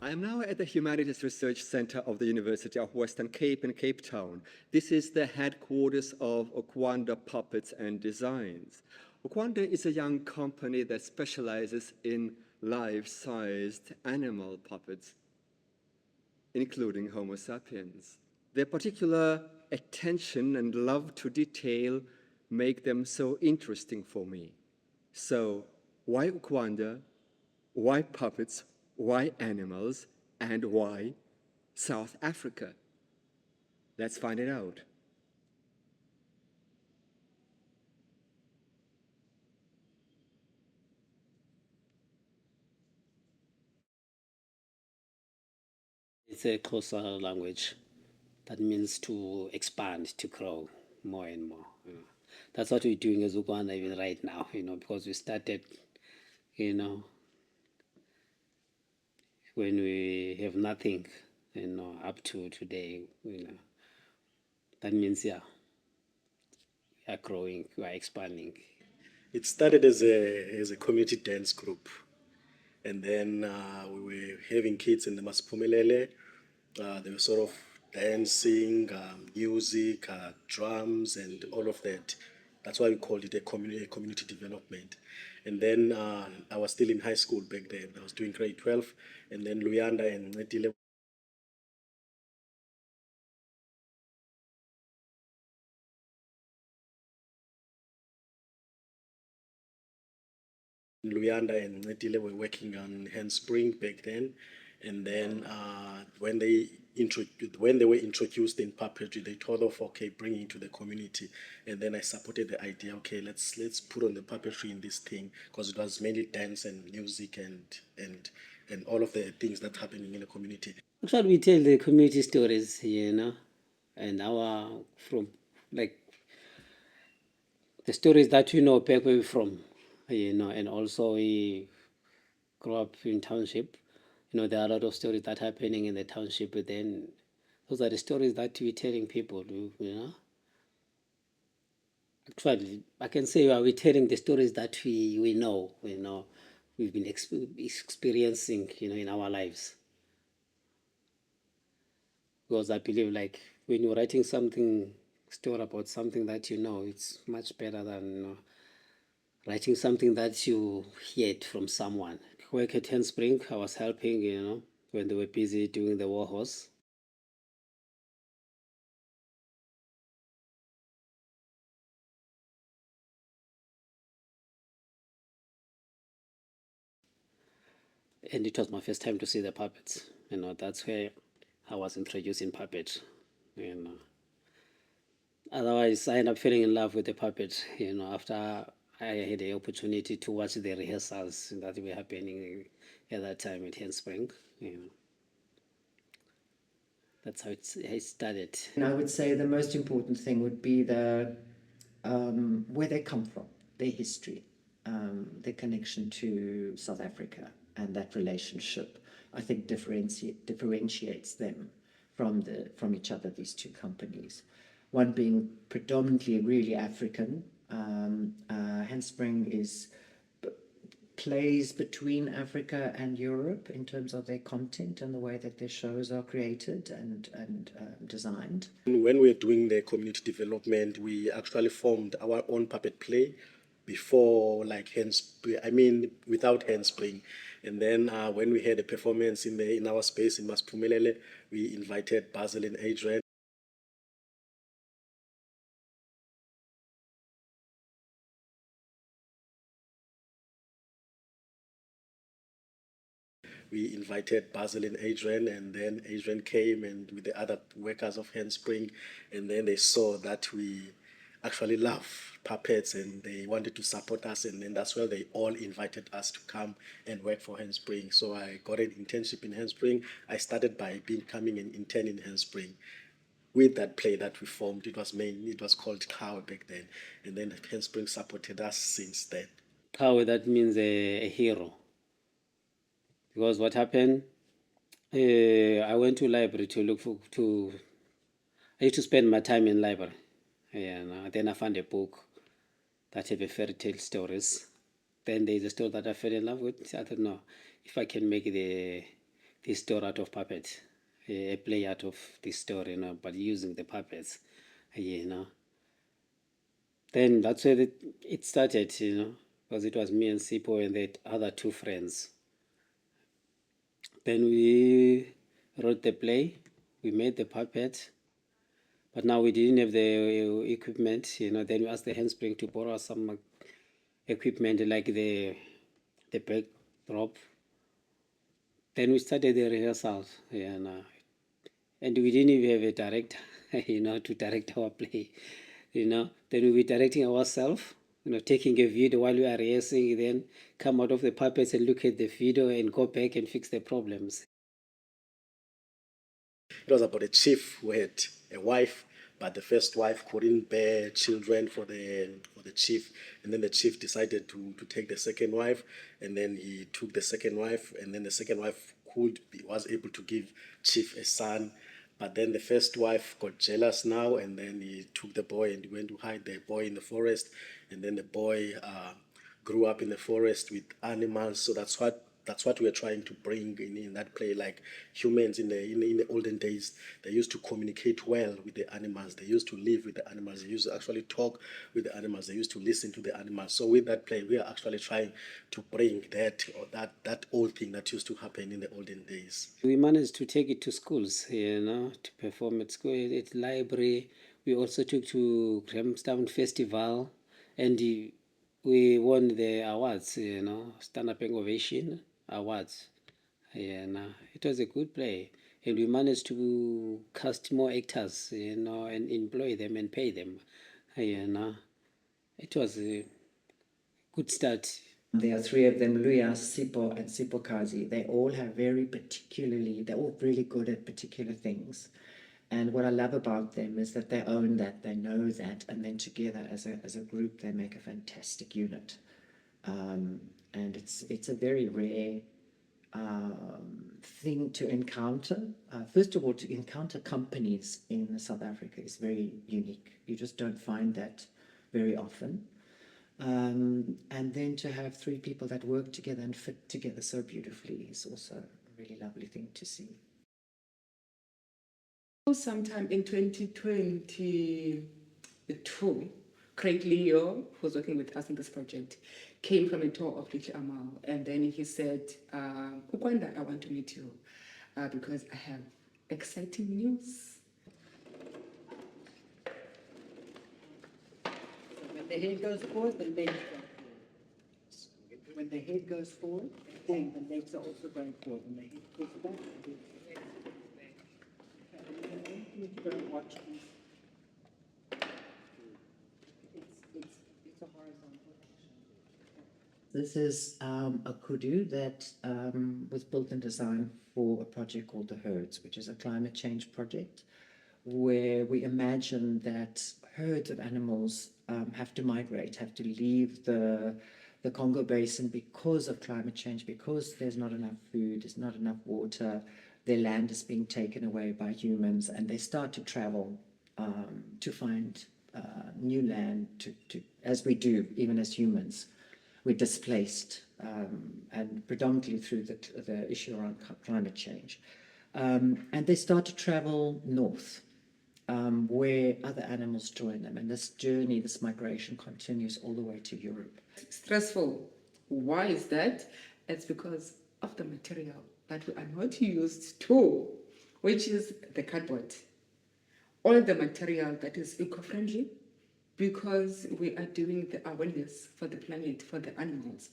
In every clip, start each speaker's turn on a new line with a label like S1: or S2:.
S1: I am now at the Humanities Research Center of the University of Western Cape in Cape Town. This is the headquarters of Ukwanda Puppets and Designs. Ukwanda is a young company that specializes in life-sized animal puppets, including Homo sapiens. Their particular attention and love to detail make them so interesting for me. So, why Ukwanda? Why puppets? Why animals? And why South Africa? Let's find it out.
S2: It's a closer language that means to expand, to grow more and more. That's what we're doing as Uganda even right now, because we started, you know, when we have nothing, up to today, that means, yeah, we are growing, we are expanding.
S3: It started as a community dance group. And then we were having kids in the Masiphumelele. They were sort of dancing, music, drums, and all of that. That's why we called it a community development. And then I was still in high school back then. I was doing grade 12. And then Luyanda and Netile were working on handspring back then, and then when they were introduced in puppetry, they thought of okay bringing it to the community, and then I supported the idea. Okay, let's put on the puppetry in this thing because it was mainly dance and music and all of the things that happening in the community.
S2: Actually, we tell the community stories, and from like the stories that we know back where we're from, and also we grew up in township. There are a lot of stories that are happening in the township, but then those are the stories that we're telling people, Actually, I can say we're telling the stories that we know, we've been experiencing, in our lives. Because I believe, like, when you're writing something, story about something that it's much better than, writing something that you heard from someone. Work at Handspring, I was helping, when they were busy doing the war horse. And it was my first time to see the puppets. That's where I was introduced in puppet. You know, Otherwise, I ended up falling in love with the puppet. After I had the opportunity to watch the rehearsals that were happening at that time at Handspring. That's how it started.
S4: And I would say the most important thing would be where they come from, their history, their connection to South Africa, and that relationship. I think differentiates them from each other. These two companies, one being predominantly really African. Handspring plays between Africa and Europe in terms of their content and the way that their shows are created and designed.
S3: When we were doing the community development, we actually formed our own puppet play before, like handspring. I mean, without handspring. And then when we had a performance in our space in Masiphumelele, we invited Basil and Adrian. We invited Basil and Adrian, and then Adrian came and with the other workers of Handspring, and then they saw that we actually love puppets and they wanted to support us, and then that's why they all invited us to come and work for Handspring. So I got an internship in Handspring. I started by becoming an intern in Handspring. With that play that we formed, it was called Cow back then, and then Handspring supported us since then.
S2: How that means a hero. Because what happened, I went to library to look for to. I used to spend my time in library, and then I found a book that have a fairy tale stories. Then there's a story that I fell in love with. I thought, no, if I can make the this story out of puppet, a play out of this story, but using the puppets, Then that's where it started, because it was me and Sipo and the other two friends. Then we wrote the play, we made the puppet, but now we didn't have the equipment, Then we asked the handspring to borrow some equipment like the backdrop. Then we started the rehearsals, and we didn't even have a director, to direct our play, Then we were directing ourselves, taking a video while we are rehearsing, then come out of the puppets and look at the video and go back and fix the problems.
S3: It was about a chief who had a wife, but the first wife couldn't bear children for the chief, and then the chief decided to take the second wife, and then he took the second wife, and then the second wife was able to give chief a son, but then the first wife got jealous now, and then he took the boy and went to hide the boy in the forest, and then the boy grew up in the forest with animals. So that's what we are trying to bring in that play. Like humans in the olden days, they used to communicate well with the animals. They used to live with the animals. They used to actually talk with the animals. They used to listen to the animals. So with that play, we are actually trying to bring that old thing that used to happen in the olden days.
S2: We managed to take it to schools, to perform at school, at library. We also took to Grahamstown Festival, and we won the awards, Stand Up Ovation awards. It was a good play, and we managed to cast more actors, and employ them and pay them. It was a good start.
S4: There are three of them, Luya, Sipo, and Sipokazi. They all have they're all really good at particular things. And what I love about them is that they own that, they know that, and then together as a group, they make a fantastic unit. And it's a very rare thing to encounter. First of all, to encounter companies in South Africa is very unique. You just don't find that very often. And then to have three people that work together and fit together so beautifully is also a really lovely thing to see.
S5: Sometime in 2022, Craig Leo, who's working with us in this project, came from a tour of Little Amal, and then he said, Ukwanda, I want to meet you because I have exciting news.
S6: When the head goes forward, the legs go forward. When the head goes forward, then the legs are also going forward. When the head goes back, the legs go back. And then you need to go and watch these. It's a horizontal action.
S4: This is a kudu that was built and designed for a project called the Herds, which is a climate change project where we imagine that herds of animals have to migrate, have to leave the Congo Basin because of climate change, because there's not enough food, there's not enough water, their land is being taken away by humans, and they start to travel to find new land, as we do, even as humans. We're displaced, and predominantly through the issue around climate change. And they start to travel north, where other animals join them. And this journey, this migration continues all the way to Europe.
S5: Stressful. Why is that? It's because of the material that we are not used to, which is the cardboard. All the material that is eco-friendly, because we are doing the awareness for the planet, for the animals.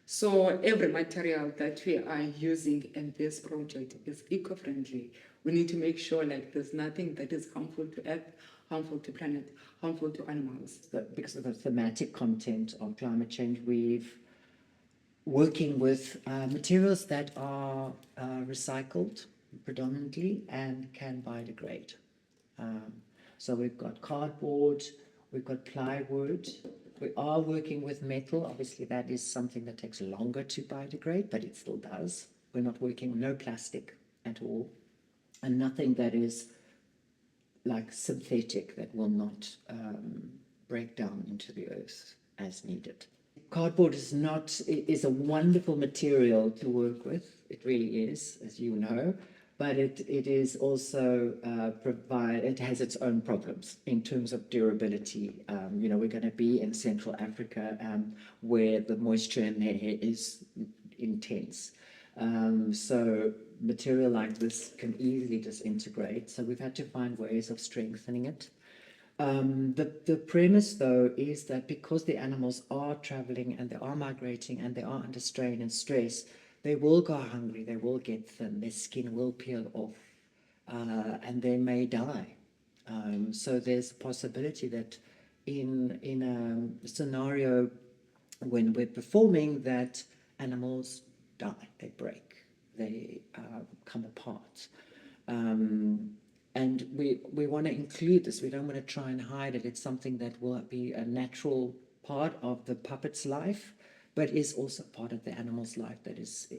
S5: So every material that we are using in this project is eco-friendly. We need to make sure there's nothing that is harmful to earth, harmful to planet, harmful to animals.
S4: Because of the thematic content of climate change, we've working with materials that are recycled predominantly and can biodegrade. So we've got cardboard, we've got plywood. We are working with metal. Obviously, that is something that takes longer to biodegrade, but it still does. We're not working, no plastic at all, and nothing that is like synthetic that will not break down into the earth as needed. Cardboard is a wonderful material to work with. It really is, as you know, but it is also it has its own problems in terms of durability. We're going to be in Central Africa where the moisture in there is intense. So material like this can easily disintegrate. So we've had to find ways of strengthening it. The premise, though, is that because the animals are traveling and they are migrating and they are under strain and stress, they will go hungry, they will get thin, their skin will peel off, and they may die. So there's a possibility that in a scenario when we're performing, that animals die, they break, they come apart. And we want to include this. We don't want to try and hide it. It's something that will be a natural part of the puppet's life, but is also part of the animal's life that is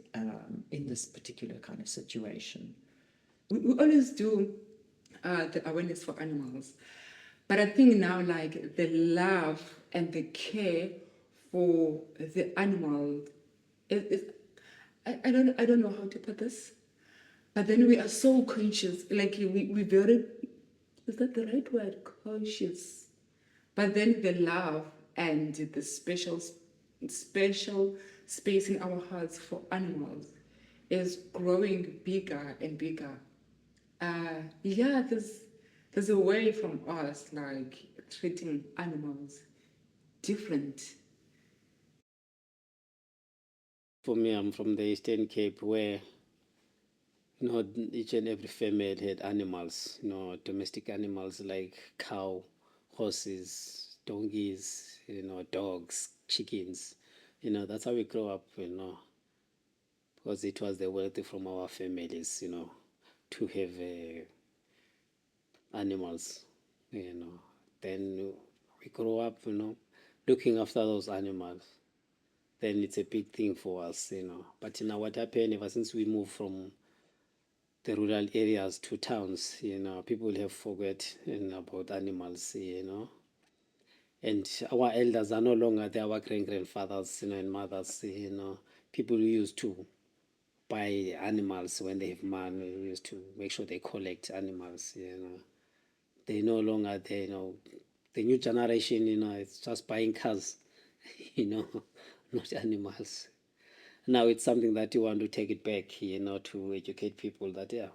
S4: in this particular kind of situation.
S5: We always do the awareness for animals, but I think now, like, the love and the care for the animal is I don't know how to put this, but then we are so conscious, like we very, is that the right word, conscious? But then the love and the special space in our hearts for animals is growing bigger and bigger. Yeah, there's a way from us, like, treating animals different.
S2: For me, I'm from the Eastern Cape, where each and every family had animals, domestic animals like cow, horses, donkeys, dogs, chickens. That's how we grow up, because it was the wealth from our families, to have animals, Then we grow up, looking after those animals. Then it's a big thing for us, But what happened ever since we moved from the rural areas to towns, people have forgotten about animals, And our elders are no longer there, our grandfathers, and mothers, People who used to buy animals when they have money, used to make sure they collect animals, They no longer there, The new generation, it's just buying cars, not animals. Now it's something that you want to take it back, to educate people that, yeah,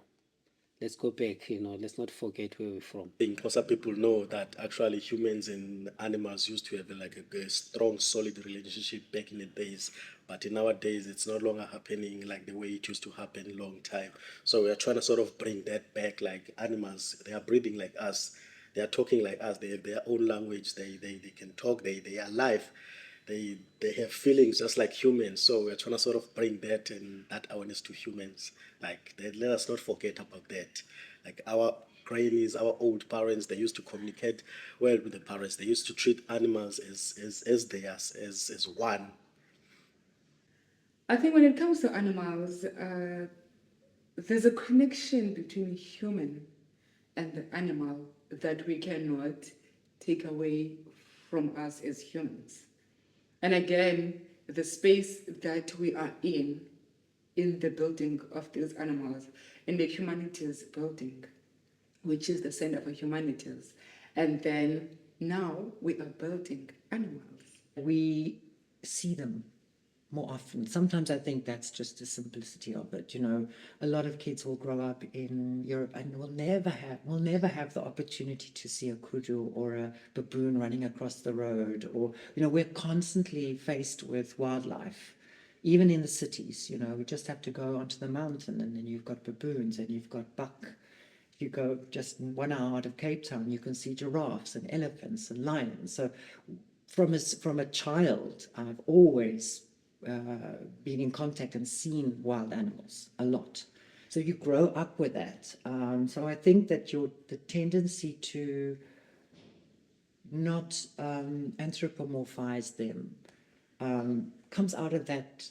S2: let's go back, let's not forget where we're from.
S3: I think most people know that actually humans and animals used to have a strong, solid relationship back in the days. But in nowadays, it's no longer happening like the way it used to happen a long time. So we are trying to sort of bring that back. Like animals, they are breathing like us. They are talking like us. They have their own language. They can talk. They are alive. They have feelings just like humans. So we're trying to sort of bring that and that awareness to humans. Like let us not forget about that. Like our grannies, our old parents, they used to communicate well with the parents. They used to treat animals as theirs, as one.
S5: I think when it comes to animals, there's a connection between human and the animal that we cannot take away from us as humans. And again, the space that we are in the building of these animals, in the humanities building, which is the center for humanities. And then now we are building animals.
S4: We see them more often. Sometimes I think that's just the simplicity of it. A lot of kids will grow up in Europe and will never have the opportunity to see a kudu or a baboon running across the road. Or, we're constantly faced with wildlife. Even in the cities, we just have to go onto the mountain and then you've got baboons and you've got buck. If you go just 1 hour out of Cape Town, you can see giraffes and elephants and lions. So from a child, I've always been in contact and seen wild animals a lot. So you grow up with that. So I think that the tendency to not anthropomorphize them comes out of that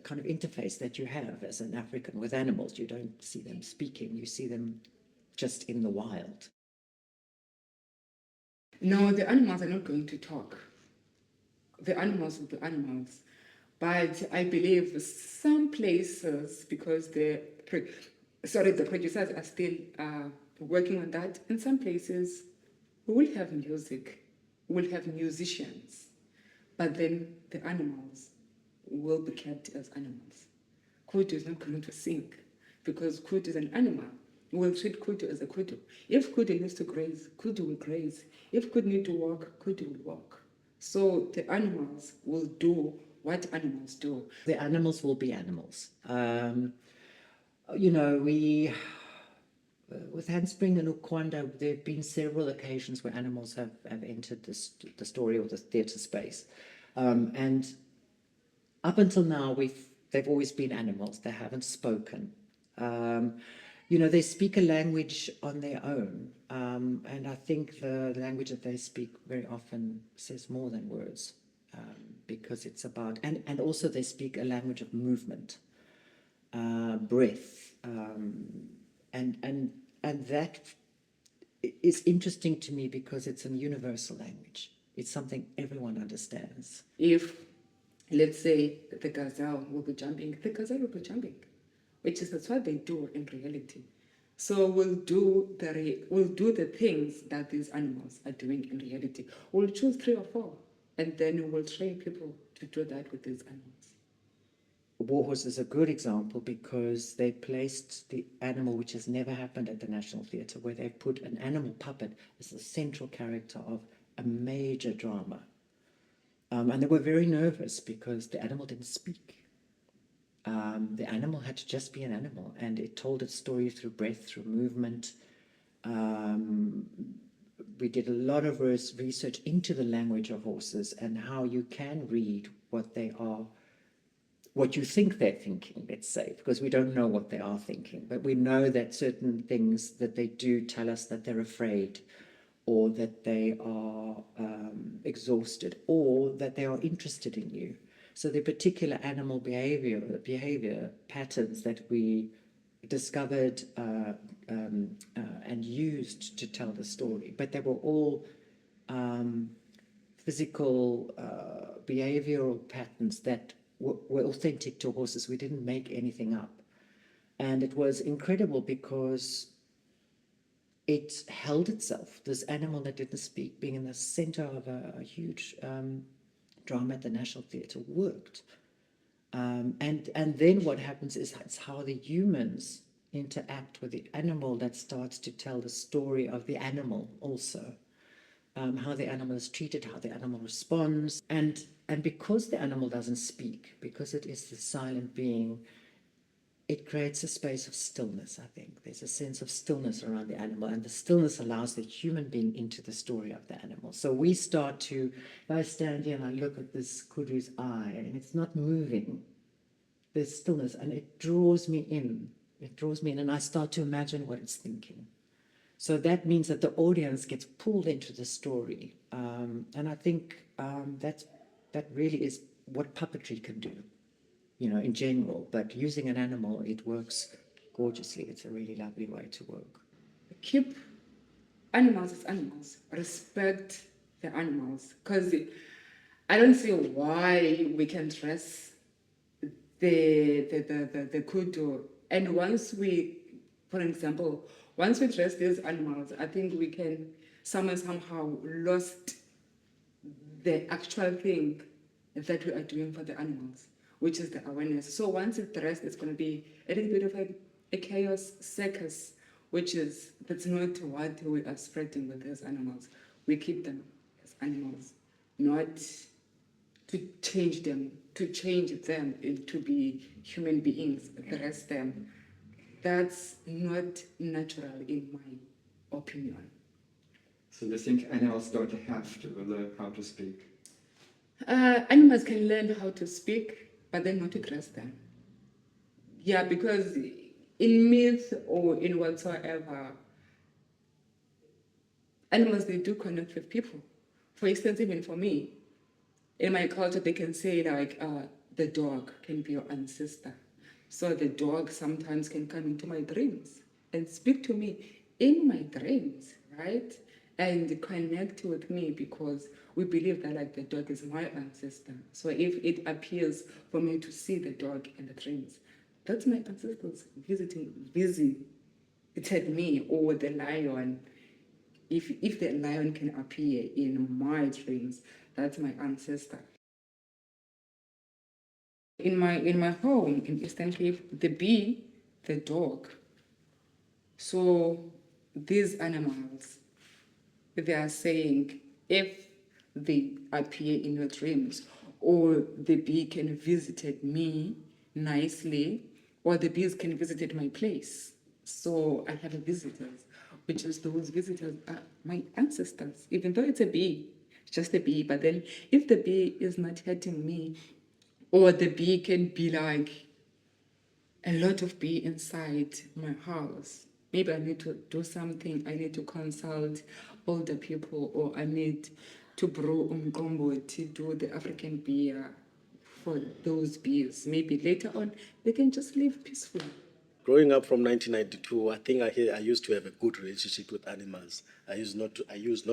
S4: kind of interface that you have as an African with animals. You don't see them speaking, you see them just in the wild.
S5: No, the animals are not going to talk. the animals will be animals. But I believe some places, because the producers are still working on that, in some places we will have music, we will have musicians, but then the animals will be kept as animals. Kudu is not going to sing because Kudu is an animal. We'll treat Kudu as a Kudu. If Kudu needs to graze, Kudu will graze. If Kudu needs to walk, Kudu will walk. So the animals will do what animals do.
S4: The animals will be animals. You know, with Handspring and Ukwanda, there have been several occasions where animals have entered the story or the theatre space. And up until now, they've always been animals. They haven't spoken. You know, they speak a language on their own. And I think the language that they speak very often says more than words, because it's about, and also they speak a language of movement, breath, and that is interesting to me because it's a universal language. It's something everyone understands.
S5: If, let's say, the gazelle will be jumping, the gazelle will be jumping, which is that's what they do in reality. So we'll do the things that these animals are doing in reality. We'll choose 3 or 4, and then we'll train people to do that with these animals.
S4: Warhorse is a good example because they placed the animal, which has never happened at the National Theatre, where they put an animal puppet as the central character of a major drama. And they were very nervous because the animal didn't speak. The animal had to just be an animal, and it told its story through breath, through movement. We did a lot of research into the language of horses and how you can read what they are, what you think they're thinking, let's say, because we don't know what they are thinking, but we know that certain things that they do tell us that they're afraid, or that they are exhausted, or that they are interested in you. So the particular animal behavior patterns that we discovered and used to tell the story, but they were all physical behavioral patterns that were authentic to horses. We didn't make anything up. And it was incredible because it held itself, this animal that didn't speak, being in the center of a huge drama at the National Theatre, worked. And then what happens is it's how the humans interact with the animal that starts to tell the story of the animal also. How the animal is treated, how the animal responds. And because the animal doesn't speak, because it is the silent being, it creates a space of stillness, I think. There's a sense of stillness around the animal, and the stillness allows the human being into the story of the animal. So we start to, if I stand here and I look at this kudu's eye, and it's not moving, there's stillness, and it draws me in. It draws me in, and I start to imagine what it's thinking. So that means that the audience gets pulled into the story. And I think that really is what puppetry can do, you know, in general. But using an animal, it works gorgeously. It's a really lovely way to work.
S5: Keep animals as animals. Respect the animals. Because I don't see why we can dress the kudu. And once we, for example, once we dress these animals, I think we can somehow lost the actual thing that we are doing for the animals, which is the awareness. So once it's dressed, it's going to be a little bit of a chaos circus, that's not what we are spreading with these animals. We keep them as animals, not to change them into be human beings, dress them. That's not natural in my opinion.
S1: So you think animals don't have to learn how to speak?
S5: Animals can learn how to speak, but then not to dress them. Yeah, because in myth or in whatsoever, animals, they do connect with people. For instance, even for me, in my culture, they can say like, the dog can be your ancestor. So the dog sometimes can come into my dreams and speak to me in my dreams, right? and connect with me because we believe that like the dog is my ancestor. So if it appears for me to see the dog in the dreams, that's my ancestors visited me, or the lion. If the lion can appear in my dreams, that's my ancestor. In my home in Eastern Cape, the bee, the dog. So these animals, they are saying if they appear in your dreams, or the bee can visit me nicely, or the bees can visit my place. So I have visitors, which is those visitors are my ancestors, even though it's a bee, it's just a bee. But then if the bee is not hurting me, or the bee can be like a lot of bee inside my house. Maybe I need to do something. I need to consult older people, or I need to brew umqombo to do the African beer for those bees. Maybe later on they can just live peacefully.
S3: Growing up from 1992, I think I used to have a good relationship with animals. I used not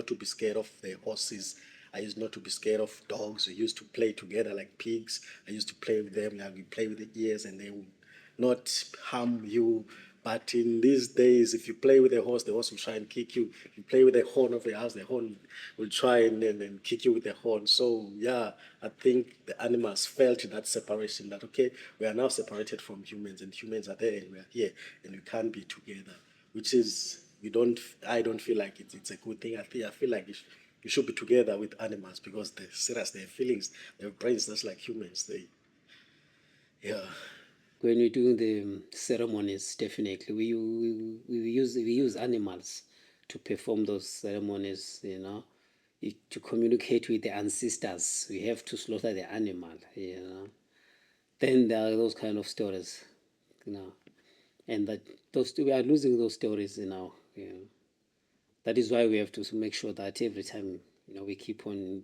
S3: to be scared of the horses. I used not to be scared of dogs. We used to play together like pigs. I used to play with them. Like we play with the ears, and they would not harm you. But in these days, if you play with a horse, the horse will try and kick you. If you play with the horn of the house, the horn will try and kick you with the horn. So yeah, I think the animals felt that separation, that okay, we are now separated from humans, and humans are there and we are here, and we can't be together. Which is I don't feel like it's a good thing. I feel like you should be together with animals because they're serious, they have feelings, they have brains just like humans. Yeah.
S2: When we're doing the ceremonies, definitely we use animals to perform those ceremonies. To communicate with the ancestors, we have to slaughter the animal. Then there are those kind of stories, and that those we are losing those stories now. That is why we have to make sure that every time we keep on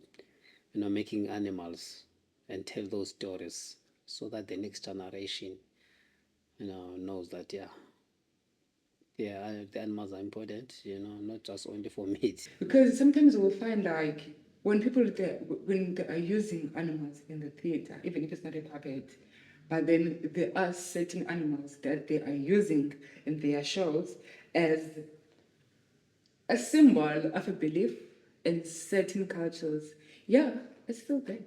S2: making animals and tell those stories, so that the next generation knows that the animals are important, not just only for meat.
S5: Because sometimes we'll find like when when they are using animals in the theater, even if it's not a puppet, but then there are certain animals that they are using in their shows as a symbol of a belief in certain cultures. Yeah, it's still there.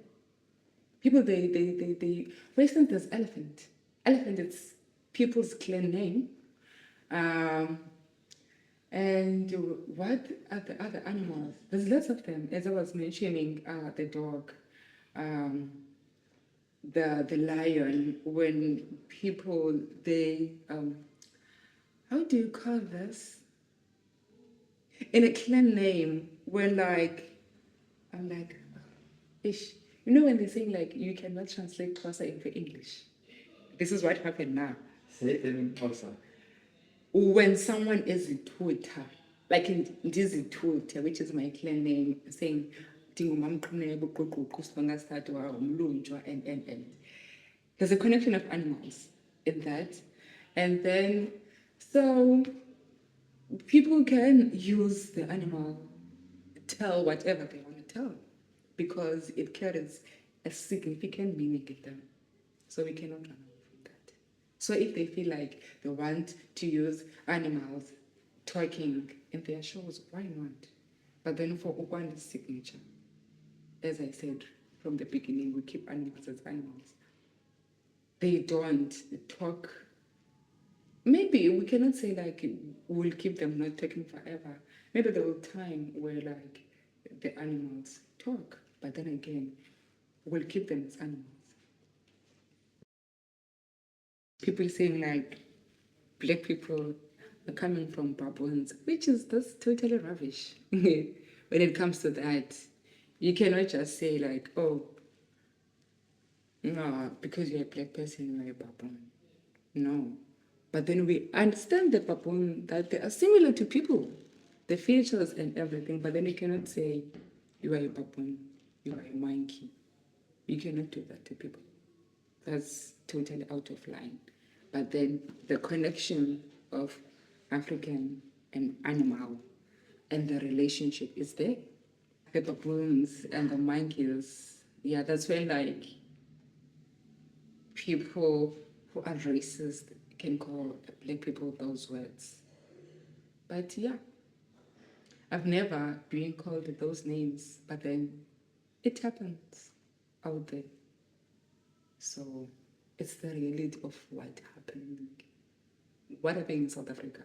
S5: People, for instance, there's elephant. Elephant is people's clan name. Um, and what are the other animals? There's lots of them. As I was mentioning, the dog, um, the lion. When people how do you call this? In a clan name, I'm like, ish. When they say like you cannot translate Xhosa into English. This is what happened now.
S1: Say it in Xhosa.
S5: When someone is a tutor, like in this tutor, which is my clan name, saying and there's a connection of animals in that. And then so people can use the animal, tell whatever they want to tell, because it carries a significant meaning in them. So we cannot run away from that. So if they feel like they want to use animals talking in their shows, why not? But then for Ukwanda's signature, as I said from the beginning, we keep animals as animals. They don't talk. Maybe we cannot say like we'll keep them not talking forever. Maybe there will time where like the animals talk, but then again, we'll keep them as animals. People saying like black people are coming from baboons, that's totally rubbish. When it comes to that, you cannot just say like, oh, no, because you're a black person, you're a baboon. No. But then we understand the baboon that they are similar to people, the features and everything, but then you cannot say you are a baboon, you are a monkey. You cannot do that to people. That's totally out of line. But then the connection of African and animal and the relationship is there. The baboons and the monkeys, yeah, that's when like people who are racist can call black people those words. But yeah, I've never been called those names, but then it happens out there. So it's the reality of what happened. What happened in South Africa?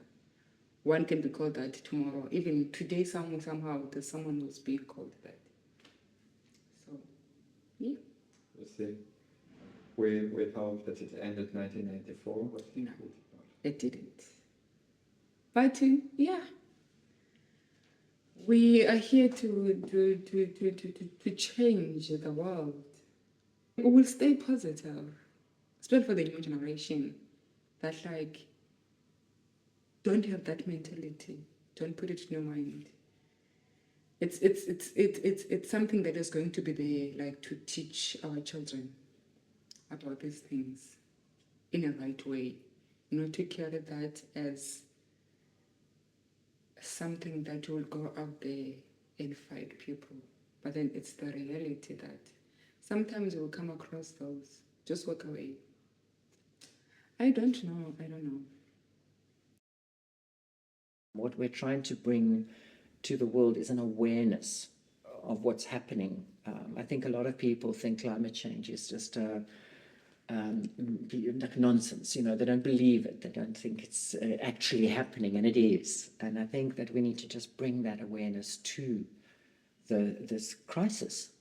S5: One can be called that tomorrow. Even today, somehow there's someone who's being called that. So, yeah.
S7: We'll see. We hope that it ended 1994, but
S5: No, it didn't. But yeah, we are here to change the world. We will stay positive, especially for the new generation that like don't have that mentality. Don't put it in your mind. It's something that is going to be there, like to teach our children about these things in a right way, not to carry that as something that will go out there and fight people. But then it's the reality that sometimes we'll come across those. Just walk away. I don't know.
S4: What we're trying to bring to the world is an awareness of what's happening. I think a lot of people think climate change is just like nonsense. You know, they don't believe it. They don't think it's actually happening, and it is. And I think that we need to just bring that awareness to this crisis.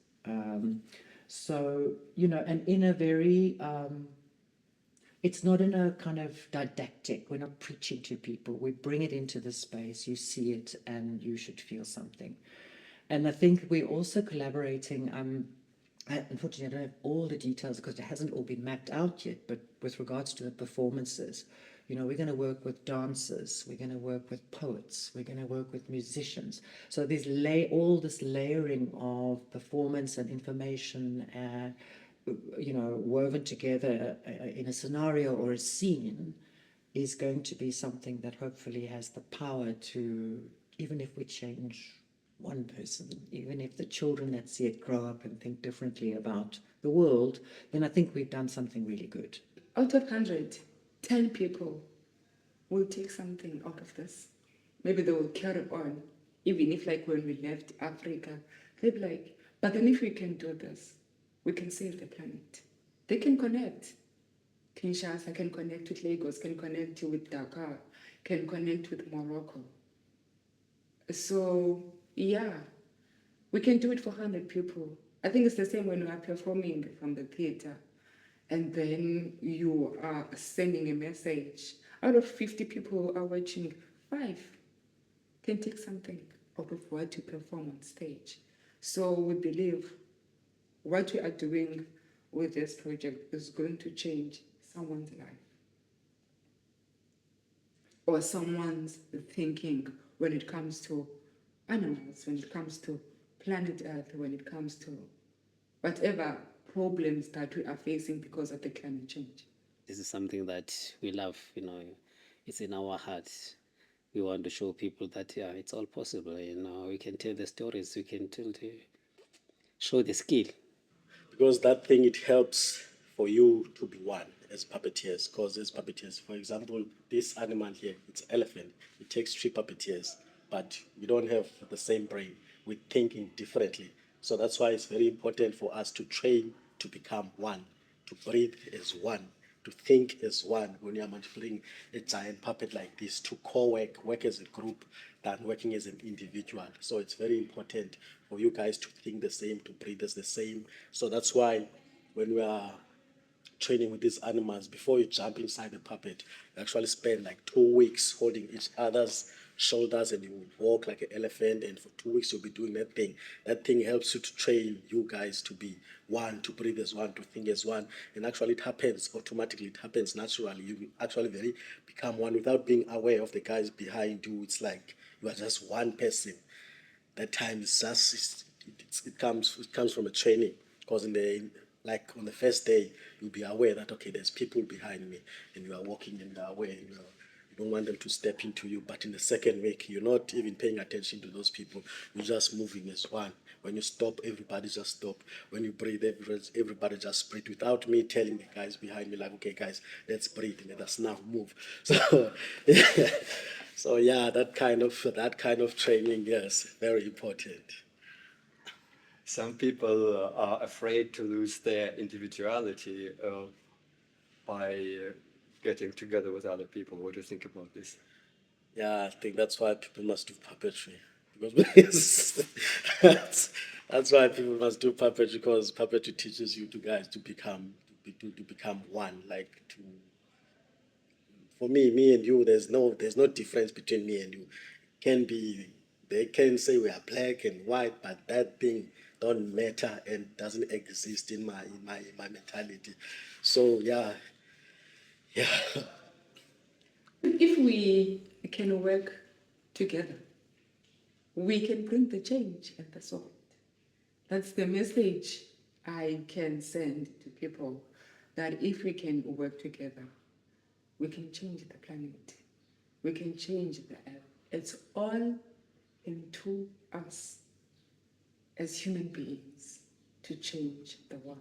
S4: So, you know, and in a very it's not in a kind of didactic, we're not preaching to people. We bring it into the space, you see it, and you should feel something. And I think we're also collaborating. Unfortunately, I don't have all the details because it hasn't all been mapped out yet, but with regards to the performances, you know, we're going to work with dancers, we're going to work with poets, we're going to work with musicians. So there's all this layering of performance and information, you know, woven together in a scenario or a scene is going to be something that hopefully has the power to, even if we change one person, even if the children that see it grow up and think differently about the world, then I think we've done something really good.
S5: Out of 100, 10 people will take something out of this. Maybe they will carry on. Even if like when we left Africa, they'd be like, but then if we can do this, we can save the planet. They can connect. Kinshasa can connect with Lagos, can connect with Dakar, can connect with Morocco. So, yeah, we can do it for 100 people. I think it's the same when we are performing from the theater and then you are sending a message. Out of 50 people who are watching, 5 can take something out of what you perform on stage. So we believe what we are doing with this project is going to change someone's life or someone's thinking when it comes to animals, when it comes to planet Earth, when it comes to whatever problems that we are facing because of the climate change.
S2: This is something that we love, you know, it's in our hearts. We want to show people that, yeah, it's all possible, you know, we can tell the stories, we can show the skill.
S3: Because that thing, it helps for you to be one as puppeteers. Because as puppeteers, for example, this animal here, it's elephant. It takes 3 puppeteers, but we don't have the same brain. We're thinking differently. So that's why it's very important for us to train to become one, to breathe as one, to think as one. When you are manipulating a giant puppet like this, to work as a group than working as an individual. So it's very important for you guys to think the same, to breathe as the same. So that's why when we are training with these animals, before you jump inside the puppet, you actually spend like 2 weeks holding each other's shoulders, and you will walk like an elephant, and for 2 weeks you'll be doing that thing. That thing helps you to train you guys to be one, to breathe as one, to think as one. And actually it happens automatically, it happens naturally. You actually become one without being aware of the guys behind you. It's like you are just one person. That time is just it comes from a training, because like on the first day you'll be aware that okay, there's people behind me, and you are walking and you are aware, you don't want them to step into you. But in the second week, you're not even paying attention to those people. You're just moving as one. When you stop, everybody just stop. When you breathe, everybody just breathe without me telling the guys behind me, like, okay, guys, let's breathe. Let us now move. So, so yeah, that kind of training, yes, very important.
S1: Some people are afraid to lose their individuality by getting together with other people. What do you think about this?
S3: Yeah, I think that's why people must do puppetry. Because that's why people must do puppetry, because puppetry teaches you to guys to become one. Like, to, for me and you, there's no difference between me and you. Can be, they can say we are black and white, but that thing don't matter and doesn't exist in my mentality. So yeah, yeah.
S5: If we can work together, we can bring the change in the world. That's the message I can send to people, that if we can work together, we can change the planet. We can change the earth. It's all into us as human beings to change the world.